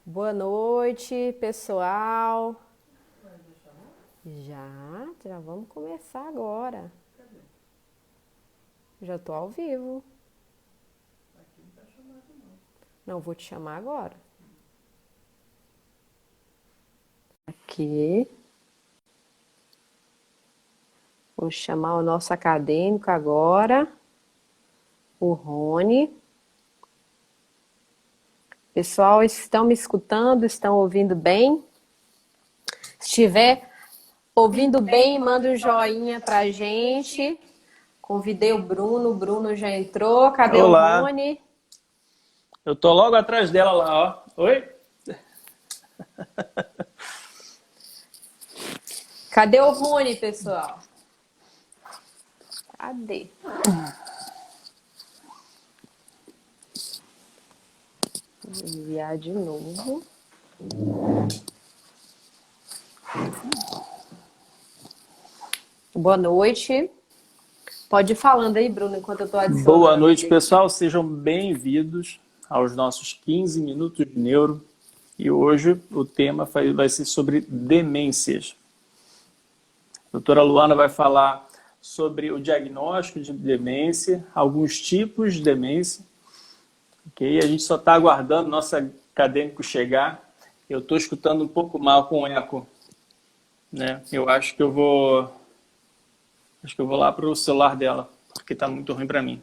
Boa noite, pessoal. Já vamos começar agora. Já tô ao vivo. Não, vou te chamar agora. Aqui. Vou chamar o nosso acadêmico agora, o Rony. Pessoal, estão me escutando? Estão ouvindo bem? Se estiver ouvindo bem, manda um joinha pra gente. Convidei o Bruno já entrou. Cadê o Olá, Rony? eu tô logo atrás dela lá, ó. Oi? Cadê o Rony, pessoal? Cadê? Vou enviar de novo. Boa noite. Pode ir falando aí, Bruno, enquanto eu estou Boa adicionando noite, aqui. pessoal. Sejam bem-vindos aos nossos 15 minutos de neuro. E hoje o tema vai ser sobre demências. A doutora Luana vai falar sobre o diagnóstico de demência, alguns tipos de demência. Ok? A gente só está aguardando nosso acadêmico chegar. Eu estou escutando um pouco mal com o eco, né? Eu acho que eu vou lá para o celular dela, porque está muito ruim para mim.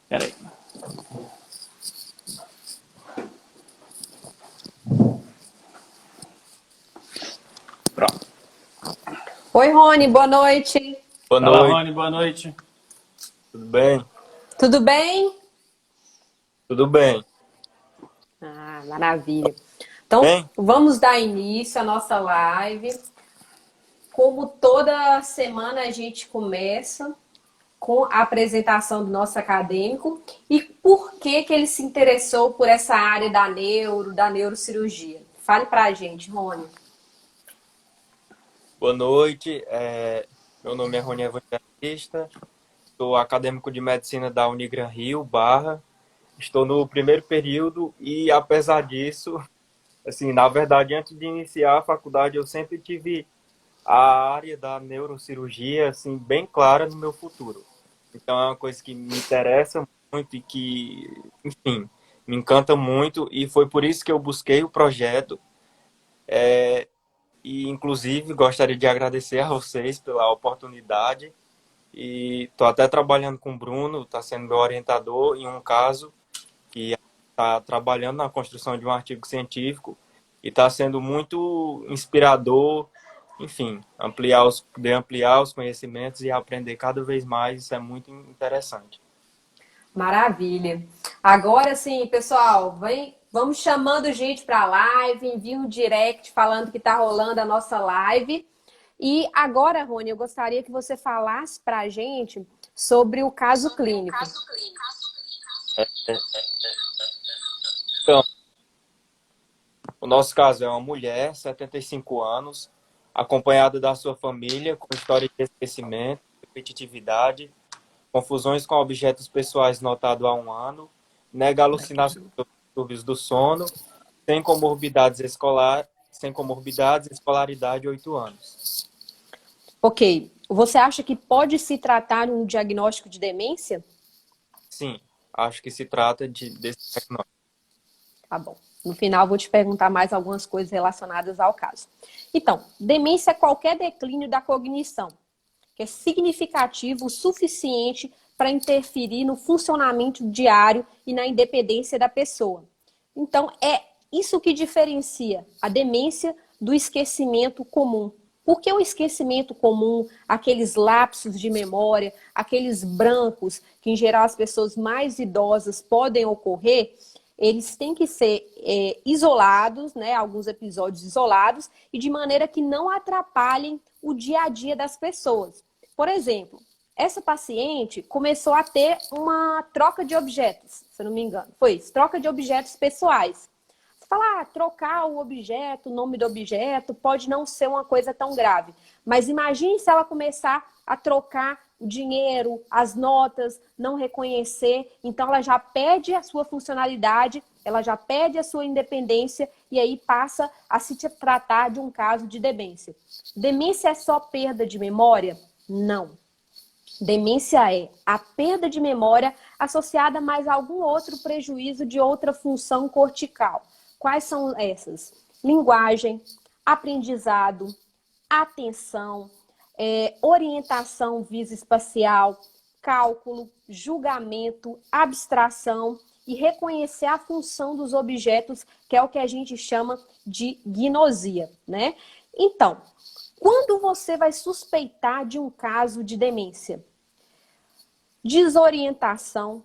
Peraí. Pronto. Oi, Rony, boa noite. Boa Fala, noite, Rony, boa noite. tudo bem? Tudo bem? Tudo bem. Ah, maravilha. Então, Bem? vamos dar início à nossa live. Como toda semana a gente começa com a apresentação do nosso acadêmico e por que que ele se interessou por essa área da neurocirurgia. Fale pra gente, Rony. Boa noite. Meu nome é Rony Evangelista, sou acadêmico de medicina da Unigran Rio, Barra. Estou no primeiro período e, apesar disso, assim, na verdade, antes de iniciar a faculdade, eu sempre tive a área da neurocirurgia, assim, bem clara no meu futuro. Então, é uma coisa que me interessa muito e que, enfim, me encanta muito, e foi por isso que eu busquei o projeto. E, inclusive, gostaria de agradecer a vocês pela oportunidade. E estou até trabalhando com o Bruno, está sendo meu orientador em um caso que está trabalhando na construção de um artigo científico e está sendo muito inspirador, enfim, poder ampliar os conhecimentos e aprender cada vez mais. Isso é muito interessante. Maravilha. Agora sim, pessoal, vamos chamando gente para a live, envia um direct falando que está rolando a nossa live. E agora, Rony, eu gostaria que você falasse para a gente sobre o caso clínico. Então, o nosso caso é uma mulher, 75 anos, acompanhada da sua família, com história de esquecimento, repetitividade, confusões com objetos pessoais notado há 1 ano, nega alucinações e distúrbios do sono, sem comorbidades, escolaridade 8 anos. Ok. Você acha que pode se tratar um diagnóstico de demência? Sim, acho que se trata desse diagnóstico. Tá bom. No final, vou te perguntar mais algumas coisas relacionadas ao caso. Então, demência é qualquer declínio da cognição, que é significativo o suficiente para interferir no funcionamento diário e na independência da pessoa. Então, é isso que diferencia a demência do esquecimento comum. Por que o esquecimento comum, aqueles lapsos de memória, aqueles brancos, que em geral as pessoas mais idosas podem ocorrer, eles têm que ser isolados, né, alguns episódios isolados, e de maneira que não atrapalhem o dia a dia das pessoas. Por exemplo, essa paciente começou a ter uma troca de objetos, se eu não me engano. Foi isso, troca de objetos pessoais. Você fala, trocar o objeto, o nome do objeto, pode não ser uma coisa tão grave. Mas imagine se ela começar a trocar o dinheiro, as notas, não reconhecer, então ela já perde a sua funcionalidade, ela já perde a sua independência e aí passa a se tratar de um caso de demência. Demência é só perda de memória? Não. Demência é a perda de memória associada a mais algum outro prejuízo de outra função cortical. Quais são essas? Linguagem, aprendizado, atenção, orientação visoespacial, cálculo, julgamento, abstração e reconhecer a função dos objetos, que é o que a gente chama de gnosia, né? Então, quando você vai suspeitar de um caso de demência? Desorientação,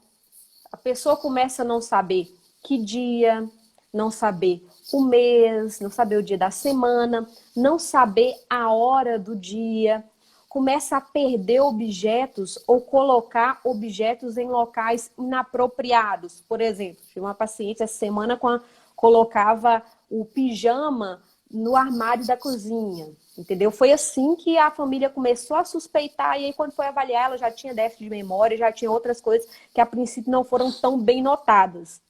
a pessoa começa a não saber que dia, não saber o mês, não saber o dia da semana, não saber a hora do dia, começa a perder objetos ou colocar objetos em locais inapropriados. Por exemplo, tinha uma paciente essa semana colocava o pijama no armário da cozinha, entendeu? Foi assim que a família começou a suspeitar e aí quando foi avaliar ela já tinha déficit de memória, já tinha outras coisas que a princípio não foram tão bem notadas.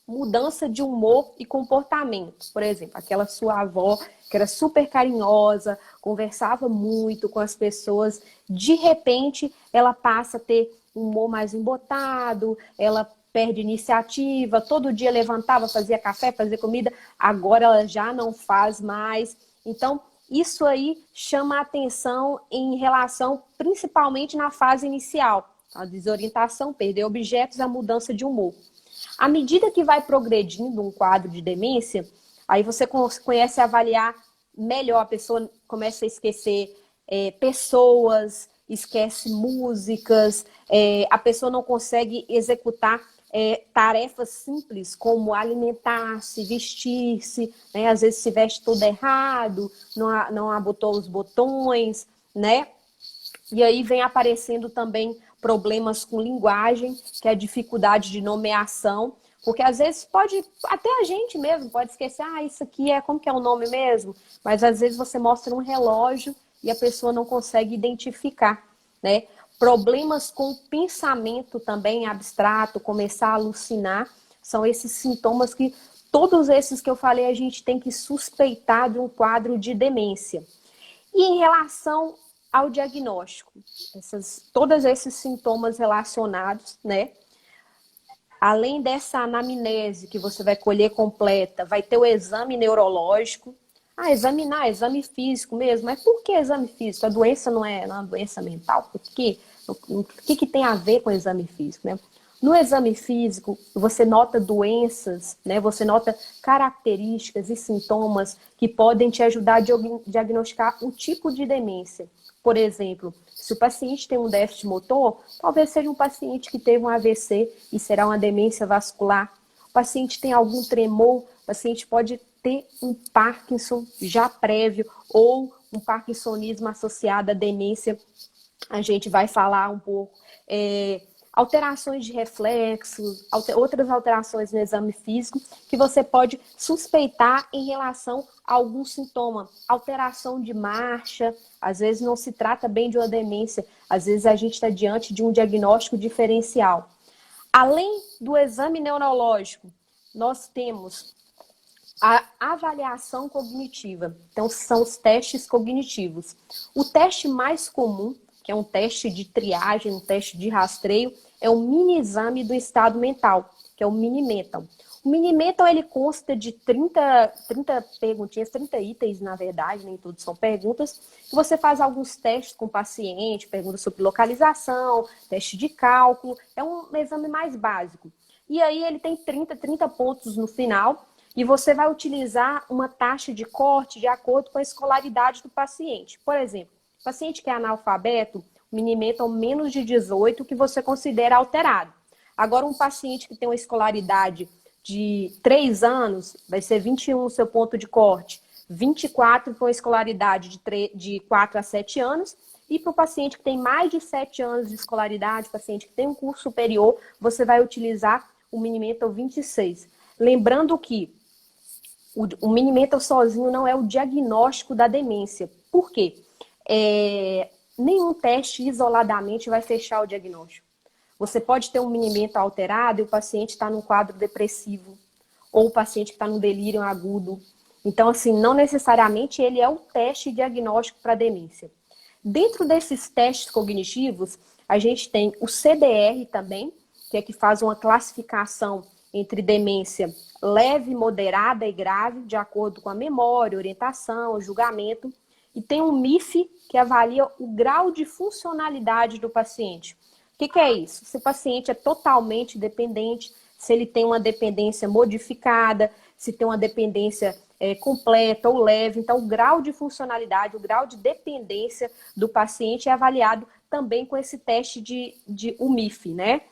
Mudança de humor e comportamento. Por exemplo, aquela sua avó que era super carinhosa, conversava muito com as pessoas, de repente ela passa a ter um humor mais embotado, ela perde iniciativa, todo dia levantava, fazia café, fazia comida, agora ela já não faz mais. Então, isso aí chama a atenção em relação, principalmente na fase inicial, a desorientação, perder objetos, a mudança de humor. À medida que vai progredindo um quadro de demência, aí você conhece avaliar melhor, a pessoa começa a esquecer pessoas, esquece músicas, a pessoa não consegue executar tarefas simples como alimentar-se, vestir-se, né? Às vezes se veste todo errado, não abotou os botões, né? E aí vem aparecendo também problemas com linguagem, que é a dificuldade de nomeação, porque às vezes pode, até a gente mesmo pode esquecer, isso aqui como que é o nome mesmo? Mas às vezes você mostra um relógio e a pessoa não consegue identificar, né? Problemas com pensamento também abstrato, começar a alucinar, são esses sintomas que, todos esses que eu falei, a gente tem que suspeitar de um quadro de demência. E em relação ao diagnóstico, todos esses sintomas relacionados, né? Além dessa anamnese que você vai colher completa, vai ter o exame neurológico. Exame físico mesmo. Mas por que exame físico? A doença não é uma doença mental? Por quê? O que tem a ver com o exame físico, né? No exame físico, você nota doenças, né? Você nota características e sintomas que podem te ajudar a diagnosticar o tipo de demência. Por exemplo, se o paciente tem um déficit motor, talvez seja um paciente que teve um AVC e será uma demência vascular. O paciente tem algum tremor, o paciente pode ter um Parkinson já prévio ou um parkinsonismo associado à demência. A gente vai falar um pouco. Alterações de reflexos, outras alterações no exame físico que você pode suspeitar em relação a algum sintoma. Alteração de marcha, às vezes não se trata bem de uma demência, às vezes a gente está diante de um diagnóstico diferencial. Além do exame neurológico, nós temos a avaliação cognitiva. Então, são os testes cognitivos. O teste mais comum, que é um teste de triagem, um teste de rastreio, é o mini exame do estado mental, que é o Mini-Mental. O Mini-Mental, ele consta de 30 perguntinhas, 30 itens, na verdade, nem todos são perguntas, que você faz alguns testes com o paciente, perguntas sobre localização, teste de cálculo, é um exame mais básico. E aí ele tem 30 pontos no final, e você vai utilizar uma taxa de corte de acordo com a escolaridade do paciente. Por exemplo, paciente que é analfabeto, o Mini-Mental menos de 18, que você considera alterado. Agora, um paciente que tem uma escolaridade de 3 anos, vai ser 21 o seu ponto de corte, 24 com a escolaridade de 4 a 7 anos, e para o paciente que tem mais de 7 anos de escolaridade, paciente que tem um curso superior, você vai utilizar o Mini-Mental 26. Lembrando que o Mini-Mental sozinho não é o diagnóstico da demência. Por quê? nenhum teste isoladamente vai fechar o diagnóstico. Você pode ter um minimento alterado e o paciente está num quadro depressivo, ou o paciente que está num delírio agudo. Então, assim, não necessariamente ele é o teste diagnóstico para demência. Dentro desses testes cognitivos, a gente tem o CDR também, que é que faz uma classificação entre demência leve, moderada e grave, de acordo com a memória, orientação, julgamento. E tem um MIF, que avalia o grau de funcionalidade do paciente. O que é isso? Se o paciente é totalmente dependente, se ele tem uma dependência modificada, se tem uma dependência completa ou leve. Então, o grau de funcionalidade, o grau de dependência do paciente é avaliado também com esse teste de UMIF, né?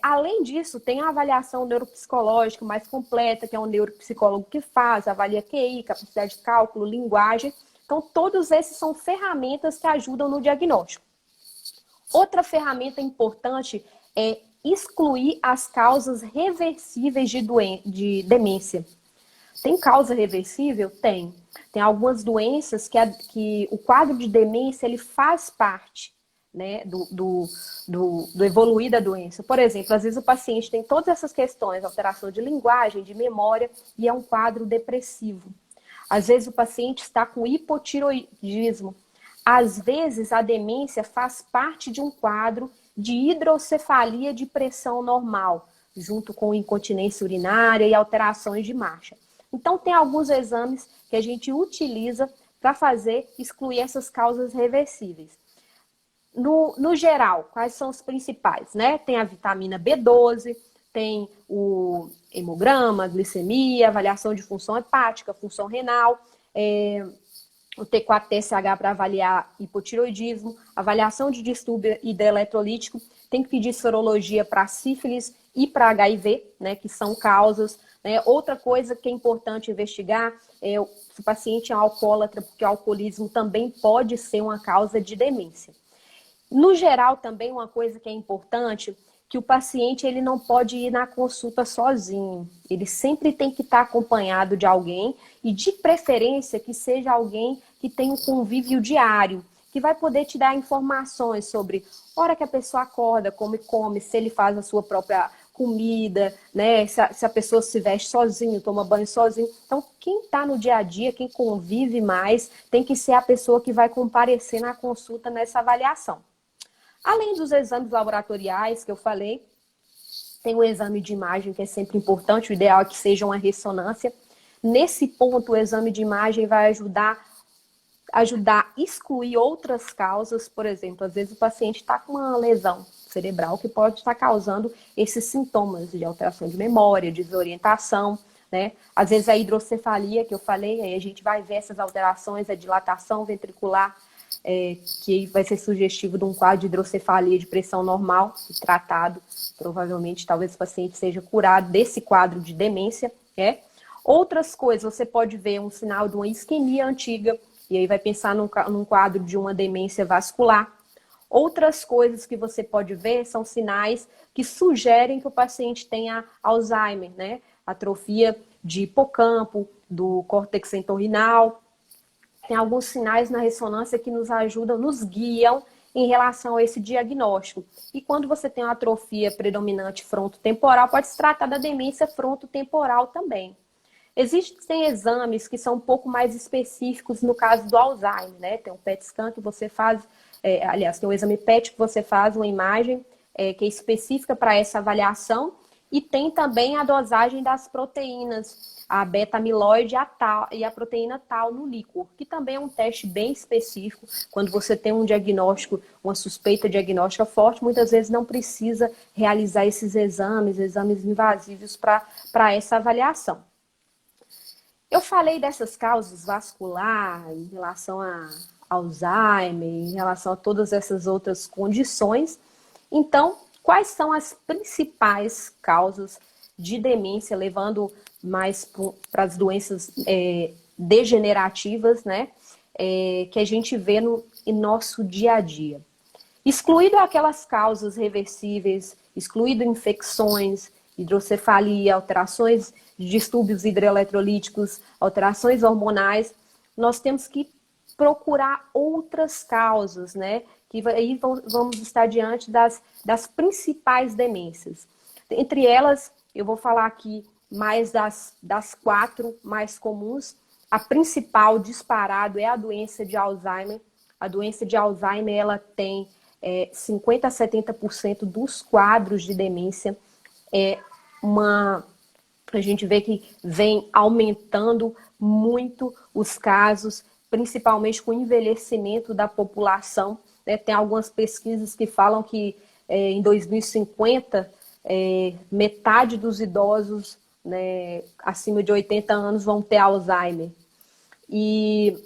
Além disso, tem a avaliação neuropsicológica mais completa, que é um neuropsicólogo que faz, avalia QI, capacidade de cálculo, linguagem. Então, todos esses são ferramentas que ajudam no diagnóstico. Outra ferramenta importante é excluir as causas reversíveis de demência. Tem causa reversível? Tem. Tem algumas doenças que o quadro de demência ele faz parte, né, do evoluir da doença. Por exemplo, às vezes o paciente tem todas essas questões, alteração de linguagem, de memória, e é um quadro depressivo. Às vezes o paciente está com hipotiroidismo. Às vezes a demência faz parte de um quadro de hidrocefalia de pressão normal, junto com incontinência urinária e alterações de marcha. Então tem alguns exames que a gente utiliza para excluir essas causas reversíveis. No geral, quais são os principais, né? Tem a vitamina B12, tem o hemograma, glicemia, avaliação de função hepática, função renal, o T4-TSH para avaliar hipotiroidismo, avaliação de distúrbio hidroeletrolítico, tem que pedir sorologia para sífilis e para HIV, né, que são causas. Né? Outra coisa que é importante investigar é se o paciente é alcoólatra, porque o alcoolismo também pode ser uma causa de demência. No geral, também uma coisa que é importante, que o paciente ele não pode ir na consulta sozinho. Ele sempre tem que estar acompanhado de alguém e, de preferência, que seja alguém que tenha um convívio diário, que vai poder te dar informações sobre a hora que a pessoa acorda, como come, se ele faz a sua própria comida, né? Se a pessoa se veste sozinho, toma banho sozinho. Então, quem está no dia a dia, quem convive mais, tem que ser a pessoa que vai comparecer na consulta nessa avaliação. Além dos exames laboratoriais que eu falei, tem o exame de imagem que é sempre importante, o ideal é que seja uma ressonância. Nesse ponto, o exame de imagem vai ajudar a excluir outras causas. Por exemplo, às vezes o paciente está com uma lesão cerebral que pode estar causando esses sintomas de alteração de memória, desorientação, né? Às vezes a hidrocefalia que eu falei, aí a gente vai ver essas alterações, a dilatação ventricular, que vai ser sugestivo de um quadro de hidrocefalia de pressão normal, tratado, provavelmente, talvez o paciente seja curado desse quadro de demência, né? Outras coisas, você pode ver um sinal de uma isquemia antiga, e aí vai pensar num quadro de uma demência vascular. Outras coisas que você pode ver são sinais que sugerem que o paciente tenha Alzheimer, né? Atrofia de hipocampo, do córtex entorrinal. Tem alguns sinais na ressonância que nos ajudam, nos guiam em relação a esse diagnóstico. E quando você tem uma atrofia predominante frontotemporal, pode se tratar da demência frontotemporal também. Existem exames que são um pouco mais específicos no caso do Alzheimer, né? Tem um PET scan que você faz, aliás, tem um exame PET que você faz, uma imagem que é específica para essa avaliação, e tem também a dosagem das proteínas, a beta-amiloide e a proteína tal no líquor, que também é um teste bem específico. Quando você tem um diagnóstico, uma suspeita diagnóstica forte, muitas vezes não precisa realizar esses exames invasivos para essa avaliação. Eu falei dessas causas vasculares em relação a Alzheimer, em relação a todas essas outras condições. Então, quais são as principais causas de demência, levando mais para as doenças degenerativas, né? Que a gente vê em nosso dia a dia? Excluído aquelas causas reversíveis, excluído infecções, hidrocefalia, alterações de distúrbios hidroeletrolíticos, alterações hormonais, nós temos que procurar outras causas, né? Que aí vamos estar diante das principais demências. Entre elas, eu vou falar aqui mais das 4 mais comuns. A principal, disparado, é a doença de Alzheimer. A doença de Alzheimer, ela tem 50% a 70% dos quadros de demência. A gente vê que vem aumentando muito os casos, principalmente com o envelhecimento da população, né? Tem algumas pesquisas que falam que em 2050, metade dos idosos, né, acima de 80 anos vão ter Alzheimer. E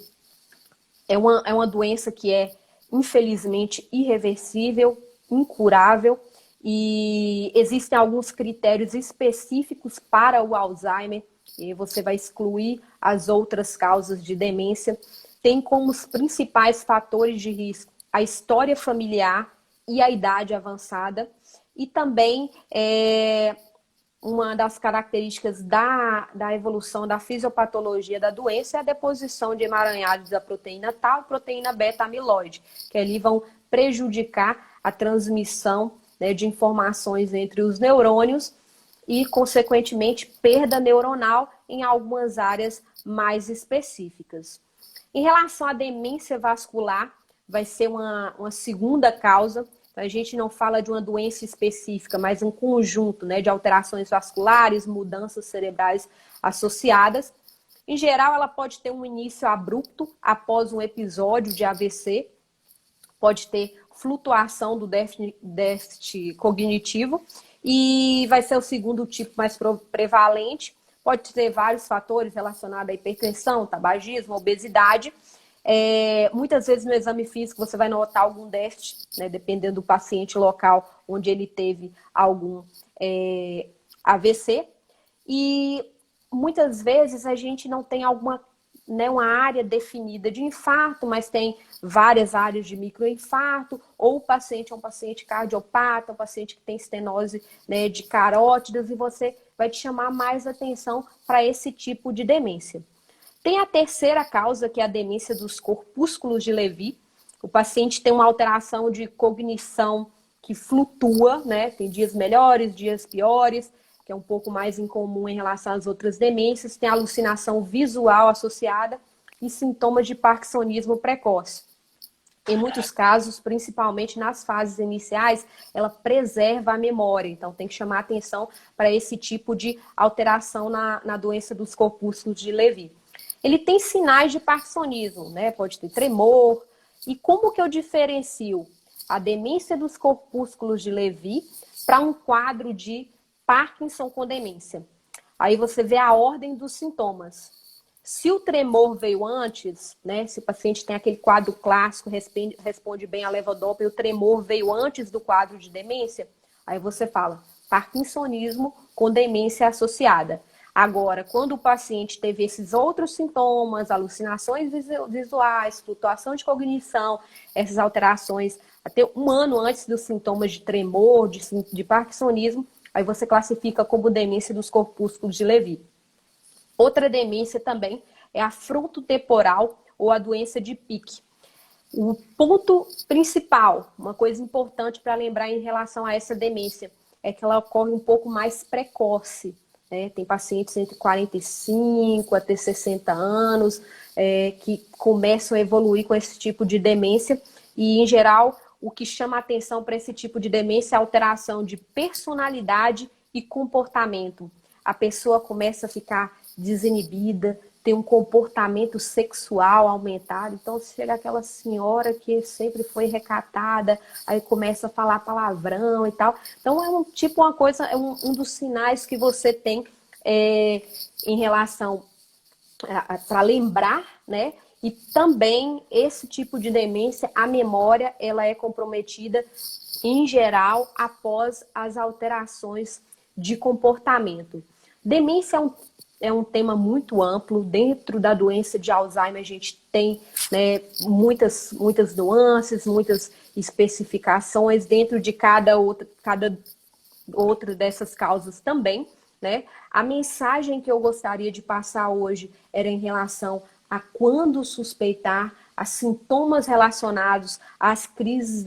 é uma doença que é, infelizmente, irreversível, incurável, e existem alguns critérios específicos para o Alzheimer, e você vai excluir as outras causas de demência. Tem como os principais fatores de risco a história familiar e a idade avançada, e também uma das características da evolução da fisiopatologia da doença é a deposição de emaranhados da proteína tau e proteína beta-amiloide, que ali vão prejudicar a transmissão, né, de informações entre os neurônios e, consequentemente, perda neuronal em algumas áreas mais específicas. Em relação à demência vascular, vai ser uma segunda causa. A gente não fala de uma doença específica, mas um conjunto, né, de alterações vasculares, mudanças cerebrais associadas. Em geral, ela pode ter um início abrupto após um episódio de AVC, pode ter flutuação do déficit cognitivo e vai ser o segundo tipo mais prevalente. Pode ter vários fatores relacionados à hipertensão, tabagismo, obesidade. Muitas vezes no exame físico você vai notar algum déficit, né, dependendo do paciente local onde ele teve algum AVC. E muitas vezes a gente não tem uma área definida de infarto, mas tem várias áreas de microinfarto, ou o paciente é um paciente cardiopata, um paciente que tem estenose, né, de carótidas, e você vai te chamar mais atenção para esse tipo de demência. Tem a terceira causa, que é a demência dos corpúsculos de Levy. O paciente tem uma alteração de cognição que flutua, né? Tem dias melhores, dias piores, que é um pouco mais incomum em relação às outras demências. Tem alucinação visual associada e sintomas de parkinsonismo precoce. Em muitos casos, principalmente nas fases iniciais, ela preserva a memória. Então, tem que chamar atenção para esse tipo de alteração na doença dos corpúsculos de Levy. Ele tem sinais de parkinsonismo, né? Pode ter tremor. E como que eu diferencio a demência dos corpúsculos de Levy para um quadro de Parkinson com demência? Aí você vê a ordem dos sintomas. Se o tremor veio antes, né? Se o paciente tem aquele quadro clássico, responde bem a levodopa, e o tremor veio antes do quadro de demência, aí você fala parkinsonismo com demência associada. Agora, quando o paciente teve esses outros sintomas, alucinações visuais, flutuação de cognição, essas alterações até um ano antes dos sintomas de tremor, de parkinsonismo, aí você classifica como demência dos corpúsculos de Levy. Outra demência também é a frontotemporal ou a doença de Pick. O ponto principal, uma coisa importante para lembrar em relação a essa demência, é que ela ocorre um pouco mais precoce. Tem pacientes entre 45 até 60 anos que começam a evoluir com esse tipo de demência e, em geral, o que chama atenção para esse tipo de demência é a alteração de personalidade e comportamento. A pessoa começa a ficar desinibida, tem um comportamento sexual aumentado. Então, se chega aquela senhora que sempre foi recatada, aí começa a falar palavrão e tal. Então, é um dos sinais que você tem em relação para lembrar, né? E também esse tipo de demência, a memória, ela é comprometida em geral após as alterações de comportamento. Demência é um tema muito amplo. Dentro da doença de Alzheimer, a gente tem, né, muitas nuances, muitas especificações dentro de cada outra dessas causas também, né? A mensagem que eu gostaria de passar hoje era em relação a quando suspeitar a sintomas relacionados às crises,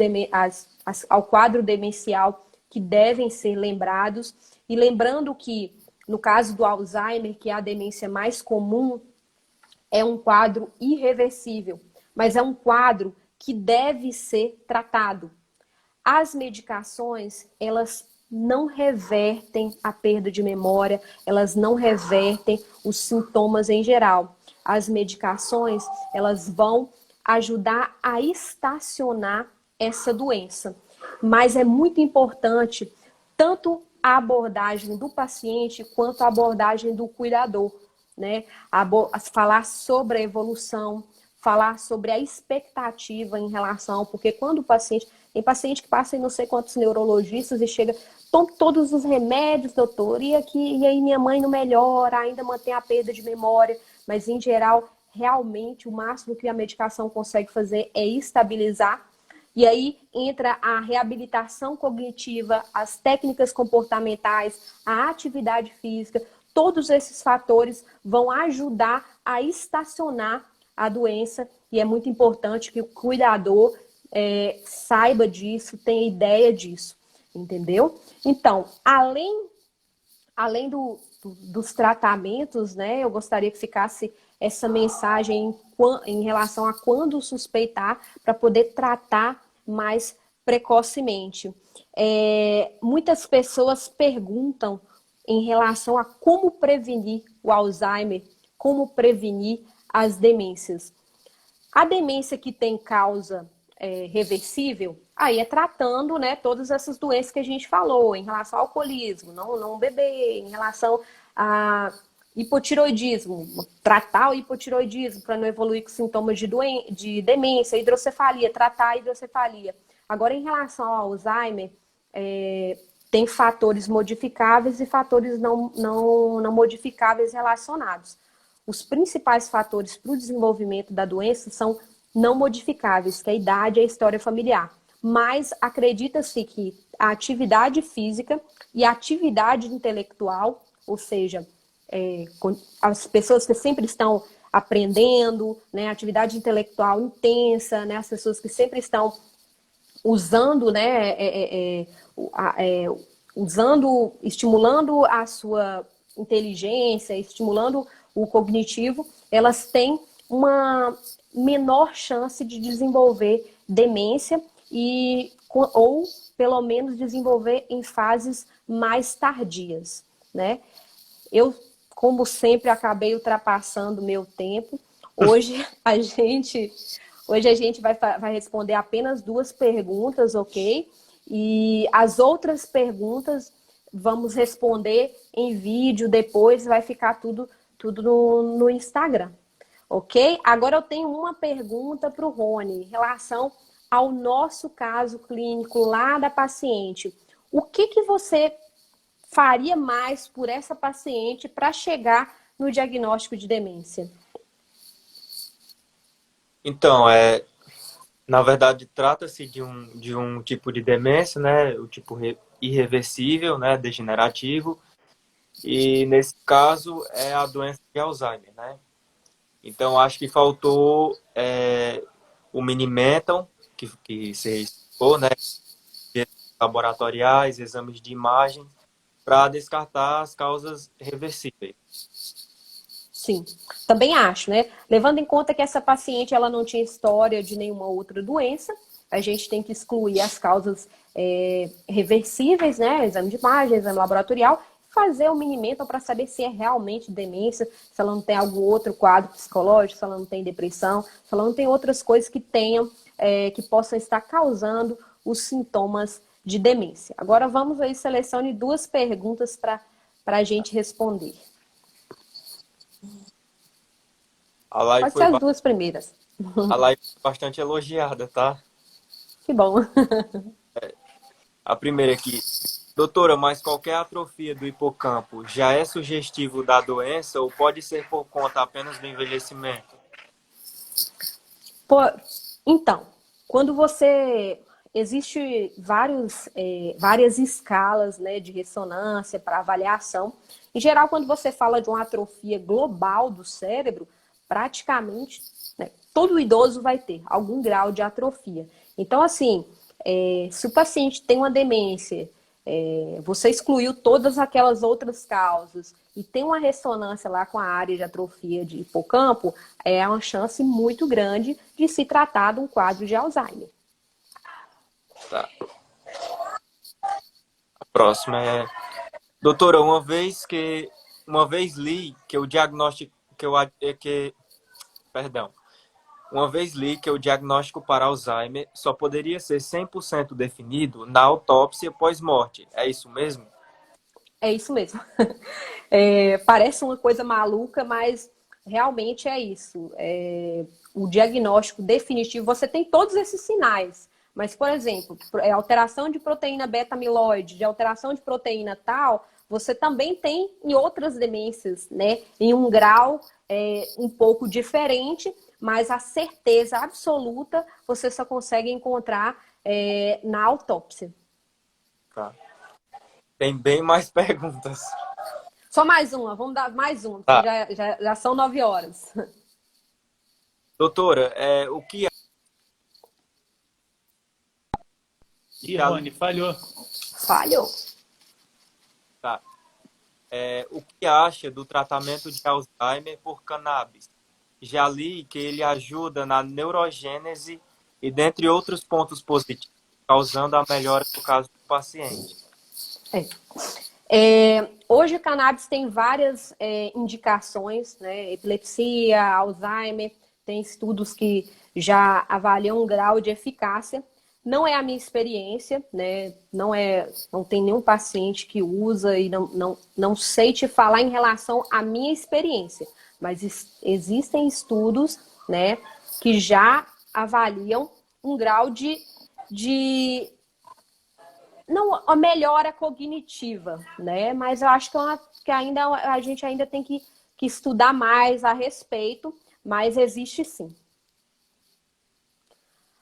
ao quadro demencial que devem ser lembrados. E lembrando que, no caso do Alzheimer, que é a demência mais comum, é um quadro irreversível, mas é um quadro que deve ser tratado. As medicações, elas não revertem a perda de memória, elas não revertem os sintomas em geral. As medicações, elas vão ajudar a estacionar essa doença. Mas é muito importante tanto a abordagem do paciente quanto a abordagem do cuidador, né? Falar sobre a evolução, falar sobre a expectativa em relação, porque quando o paciente, tem paciente que passa em não sei quantos neurologistas e chega, toma todos os remédios, doutor, e aí minha mãe não melhora, ainda mantém a perda de memória, mas em geral, realmente o máximo que a medicação consegue fazer é estabilizar. E aí entra a reabilitação cognitiva, as técnicas comportamentais, a atividade física. Todos esses fatores vão ajudar a estacionar a doença e é muito importante que o cuidador saiba disso, tenha ideia disso, entendeu? Então, além dos tratamentos, né, eu gostaria que ficasse essa mensagem em relação a quando suspeitar para poder tratar mais precocemente. Muitas pessoas perguntam em relação a como prevenir o Alzheimer, como prevenir as demências. A demência que tem causa reversível, aí é tratando, né, todas essas doenças que a gente falou, em relação ao alcoolismo, não beber, em relação a hipotiroidismo, tratar o hipotiroidismo para não evoluir com sintomas de demência, hidrocefalia, tratar a hidrocefalia. Agora, em relação ao Alzheimer, tem fatores modificáveis e fatores não modificáveis relacionados. Os principais fatores para o desenvolvimento da doença são não modificáveis, que é a idade e a história familiar. Mas acredita-se que a atividade física e a atividade intelectual, ou seja, as pessoas que sempre estão aprendendo, né, atividade intelectual intensa, né, as pessoas que sempre estão usando, né, estimulando a sua inteligência, estimulando o cognitivo, elas têm uma menor chance de desenvolver demência ou pelo menos desenvolver em fases mais tardias, né? Eu, como sempre, acabei ultrapassando o meu tempo. Hoje a gente vai responder apenas 2 perguntas, ok? E as outras perguntas vamos responder em vídeo depois, vai ficar tudo no Instagram, ok? Agora eu tenho uma pergunta para o Rony, em relação ao nosso caso clínico lá da paciente. O que você faria mais por essa paciente para chegar no diagnóstico de demência? Então, na verdade, trata-se de um tipo de demência, né? O tipo irreversível, né? Degenerativo. E, nesse caso, é a doença de Alzheimer, né? Então, acho que faltou o Mini-Mental, que você explicou, né? Laboratoriais, exames de imagem, para descartar as causas reversíveis. Sim, também acho, né? Levando em conta que essa paciente ela não tinha história de nenhuma outra doença, a gente tem que excluir as causas reversíveis, né? Exame de imagem, exame laboratorial, fazer o Mini-Mental para saber se é realmente demência, se ela não tem algum outro quadro psicológico, se ela não tem depressão, se ela não tem outras coisas que que possam estar causando os sintomas de demência. Agora vamos aí, selecione 2 perguntas para a gente responder. Pode ser as 2 primeiras. A live foi bastante elogiada, tá? Que bom. A primeira aqui. Doutora, mas qualquer atrofia do hipocampo já é sugestivo da doença ou pode ser por conta apenas do envelhecimento? Então, quando você... Existe várias escalas, né, de ressonância para avaliação. Em geral, quando você fala de uma atrofia global do cérebro, praticamente né? Todo idoso vai ter algum grau de atrofia. Então, assim, se o paciente tem uma demência, você excluiu todas aquelas outras causas e tem uma ressonância lá com a área de atrofia de hipocampo, é uma chance muito grande de se tratar de um quadro de Alzheimer. Tá. A próxima é... Doutora, uma vez li que o diagnóstico uma vez li que o diagnóstico para Alzheimer só poderia ser 100% definido na autópsia pós-morte. É isso mesmo? É isso mesmo. Parece uma coisa maluca, mas realmente é isso. O diagnóstico definitivo, você tem todos esses sinais. Mas, por exemplo, alteração de proteína beta-amiloide, de alteração de proteína tal, você também tem em outras demências, né? Em um grau um pouco diferente, mas a certeza absoluta você só consegue encontrar na autópsia. Tá. Tem bem mais perguntas. Só mais uma, vamos dar mais uma, Tá. porque já são 9 horas. Doutora, o que... Ih, Rony, falhou. Falhou. Tá. O que acha do tratamento de Alzheimer por cannabis? Já li que ele ajuda na neurogênese e dentre outros pontos positivos, causando a melhora no caso do paciente. Hoje, o cannabis tem várias indicações, né? Epilepsia, Alzheimer, tem estudos que já avaliam um grau de eficácia. Não é a minha experiência, né? Não tem nenhum paciente que usa e não sei te falar em relação à minha experiência, mas existem estudos, né, que já avaliam um grau de não a melhora cognitiva, né? Mas eu acho que ainda a gente ainda tem que estudar mais a respeito, mas existe sim.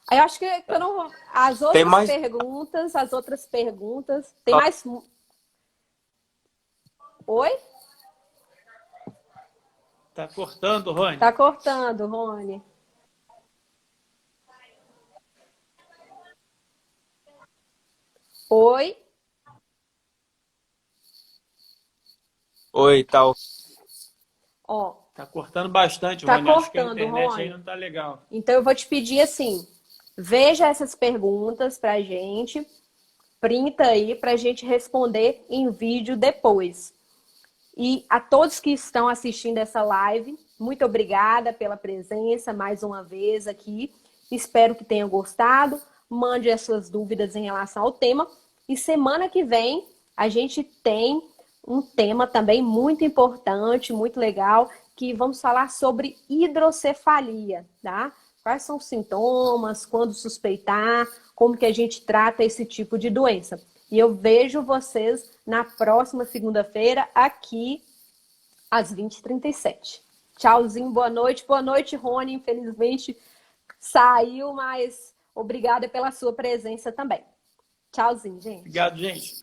Aí eu acho que eu não... As outras perguntas... Tem mais... Oi? Tá cortando, Rony? Tá cortando, Rony. Oi? Oi, tal. Ó, Tá cortando bastante, tá Rony. Acho que a cortando, internet Rony. aí não tá legal. Então eu vou te pedir assim, veja essas perguntas pra gente, printa aí pra gente responder em vídeo depois. E a todos que estão assistindo essa live, muito obrigada pela presença mais uma vez aqui. Espero que tenham gostado. Mande as suas dúvidas em relação ao tema. E semana que vem a gente tem um tema também muito importante, muito legal, que vamos falar sobre hidrocefalia, tá? Quais são os sintomas, quando suspeitar, como que a gente trata esse tipo de doença. E eu vejo vocês na próxima segunda-feira, aqui, às 20h37. Tchauzinho, boa noite. Boa noite, Rony. Infelizmente, saiu, mas obrigada pela sua presença também. Tchauzinho, gente. Obrigado, gente.